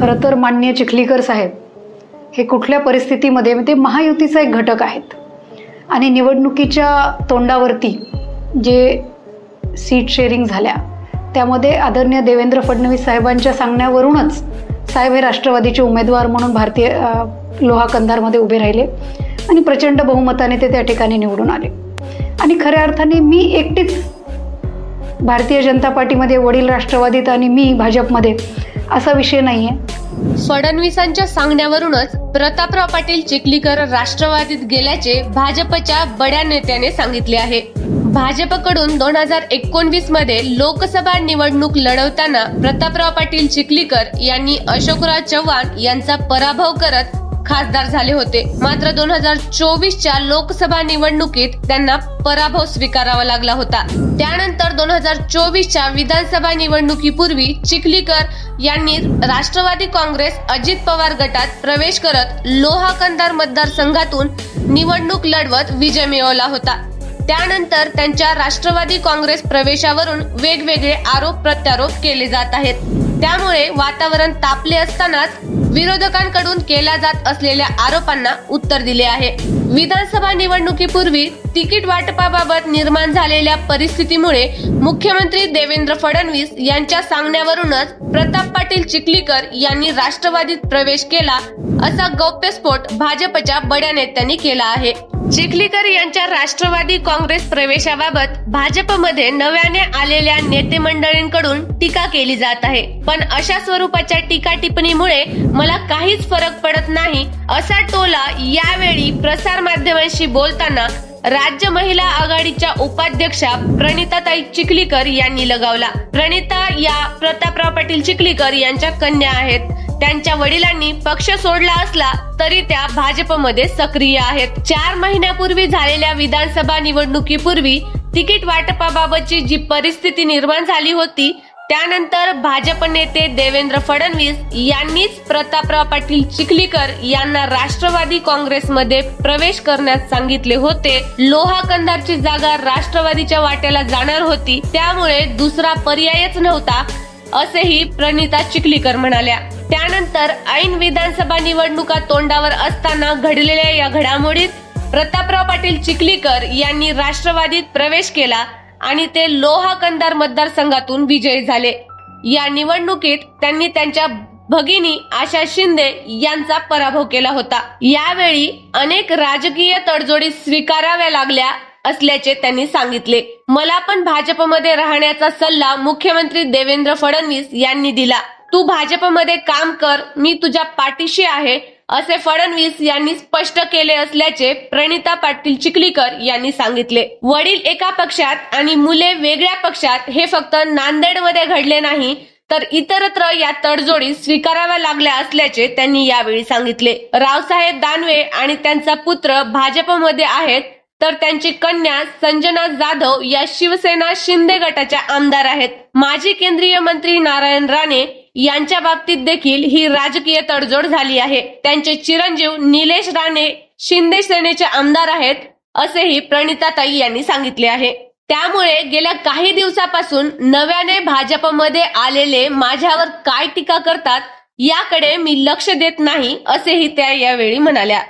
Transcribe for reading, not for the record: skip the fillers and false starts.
खरं तर माननीय चिखलीकर साहेब हे कुठल्या परिस्थितीमध्ये ते महायुतीचा एक घटक आहेत आणि निवडणुकीच्या तोंडावरती जे सीट शेअरिंग झाल्या त्यामध्ये आदरणीय देवेंद्र फडणवीस साहेबांच्या सांगण्यावरूनच साहेब हे राष्ट्रवादीचे उमेदवार म्हणून भारतीय लोहा कंधारमध्ये उभे राहिले आणि प्रचंड बहुमताने ते त्या ठिकाणी निवडून आले. आणि खऱ्या अर्थाने मी एकटीच भारतीय जनता पार्टीमध्ये, वडील राष्ट्रवादीत आणि मी भाजपमध्ये असा विषय नाहीये. फडणवीसांच्या सांगण्यावरूनच प्रतापराव पाटील चिखलीकर राष्ट्रवादीत गेल्याचे भाजपच्या बड्या नेत्याने सांगितले आहे. भाजपकडून 2019 मध्ये लोकसभा निवडणूक लढवताना प्रतापराव पाटील चिखलीकर यांनी अशोकराव चव्हाण यांचा पराभव करत खासदार झाले होते. मात्र 2024च्या लोकसभा निवडणुकीत त्यांना पराभव स्वीकारावा लागला होता. त्यानंतर 2024च्या विधानसभा निवडणुकीपूर्वी चिखलीकर यांनी राष्ट्रवादी काँग्रेस अजित पवार गटात प्रवेश करत लोहा कंधार मतदारसंघातून निवडणूक लढवत विजय मिळवला होता. त्यानंतर त्यांच्या राष्ट्रवादी काँग्रेस प्रवेशावरून वेगवेगळे आरोप प्रत्यारोप केले जात आहेत. त्यामुळे वातावरण तापले असतानाच विरोधकांकडून केल्या जात असलेल्या आरोपांना उत्तर दिले आहे. विधानसभा निवडणुकीपूर्वी तिकीट वाटपाबाबत निर्माण झालेल्या परिस्थितीमुळे मुख्यमंत्री देवेंद्र फडणवीस यांच्या सांगण्यावरूनच प्रताप पाटील चिखलीकर यांनी राष्ट्रवादीत प्रवेश केला असा गौप्यस्फोट भाजपच्या बड्या नेत्यांनी केला आहे. चिखलीकर यांच्या राष्ट्रवादी काँग्रेस प्रवेशाबाबत भाजपमध्ये नव्याने आलेल्या नेते मंडळींकडून टीका केली जात आहे. पण अशा स्वरूपाच्या टीका टिप्पणीमुळे मला काहीच फरक पडत नाही असा टोला यावेळी प्रसार माध्यमांशी बोलताना राज्य महिला आघाडीच्या उपाध्यक्षा प्रणिताताई चिखलीकर यांनी लगावला. प्रणिता या प्रतापराव पाटील चिखलीकर यांच्या कन्या आहेत. त्यांच्या वडिलांनी पक्ष सोडला असला तरी त्या भाजपमध्ये सक्रिय आहेत. 4 महिन्यापूर्वी झालेल्या विधानसभा निवडणुकीपूर्वी तिकीट वाटपाबाबतची जी परिस्थिती निर्माण झाली होती त्यानंतर भाजप नेते देवेंद्र फडणवीस यांनीच प्रतापराव पाटील चिखलीकर यांना राष्ट्रवादी काँग्रेसमध्ये प्रवेश करण्यास सांगितले होते. लोहा कंधारची जागा राष्ट्रवादीच्या वाट्याला जाणार होती, त्यामुळे दुसरा पर्यायच नव्हता असेही प्रणिता चिखलीकर म्हणाल्या. त्यानंतर ऐन विधानसभा निवडणुका तोंडावर असताना घडलेल्या या घडामोडीत प्रतापराव पाटील चिखलीकर यांनी राष्ट्रवादीत प्रवेश केला आणि ते लोहा कंधार मतदारसंघातून विजयी झाले. या निवडणुकीत त्यांनी त्यांच्या भगिनी आशा शिंदे यांचा पराभव केला होता. यावेळी अनेक राजकीय तडजोडी स्वीकाराव्या लागल्या असल्याचे त्यांनी सांगितले. मला पण भाजपमध्ये राहण्याचा सल्ला मुख्यमंत्री देवेंद्र फडणवीस यांनी दिला. तू भाजपमध्ये काम कर, मी तुझ्या पाठीशी आहे असे फडणवीस यांनी स्पष्ट केले असल्याचे प्रणिता पाटील चिखलीकर यांनी सांगितले. वडील एका पक्षात आणि मुले वेगळ्या पक्षात हे फक्त नांदेडमध्ये घडले नाही तर इतरत्र या तडजोडी स्वीकाराव्या लागल्या असल्याचे त्यांनी यावेळी सांगितले. रावसाहेब दानवे आणि त्यांचा पुत्र भाजपमध्ये आहेत तर त्यांची कन्या संजना जाधव या शिवसेना शिंदे गटाच्या आमदार आहेत. माजी केंद्रीय मंत्री नारायण राणे यांच्या बाबतीत देखील ही राजकीय तडजोड झाली आहे. त्यांचे चिरंजीव निलेश राणे शिंदे सेनेचे आमदार आहेत असेही प्रणिताताई यांनी सांगितले आहे. त्यामुळे गेल्या काही दिवसापासून नव्याने भाजपमध्ये आलेले माझ्यावर काय टीका करतात याकडे मी लक्ष देत नाही असेही त्या यावेळी म्हणाल्या.